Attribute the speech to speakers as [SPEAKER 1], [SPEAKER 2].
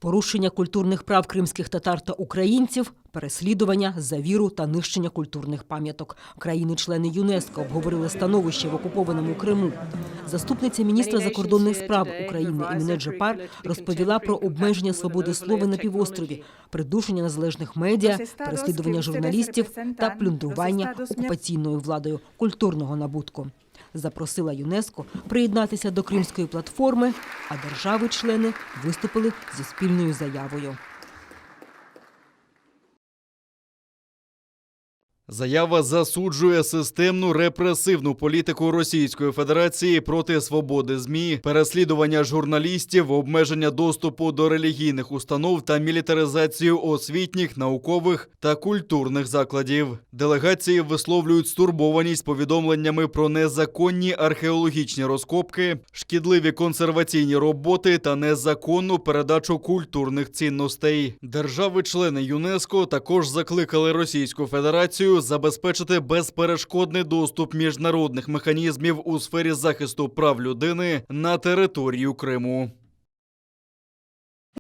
[SPEAKER 1] Порушення культурних прав кримських татар та українців, переслідування за віру та нищення культурних пам'яток. Країни-члени ЮНЕСКО обговорили становище в окупованому Криму. Заступниця міністра закордонних справ України Еміне Джепар розповіла про обмеження свободи слова на півострові, придушення незалежних медіа, переслідування журналістів та плюндрування окупаційною владою культурного набутку. Запросила ЮНЕСКО приєднатися до Кримської платформи, а держави-члени виступили зі спільною заявою.
[SPEAKER 2] Заява засуджує системну репресивну політику Російської Федерації проти свободи ЗМІ, переслідування журналістів, обмеження доступу до релігійних установ та мілітаризацію освітніх, наукових та культурних закладів. Делегації висловлюють стурбованість повідомленнями про незаконні археологічні розкопки, шкідливі консерваційні роботи та незаконну передачу культурних цінностей. Держави-члени ЮНЕСКО також закликали Російську Федерацію забезпечити безперешкодний доступ міжнародних механізмів у сфері захисту прав людини на територію Криму.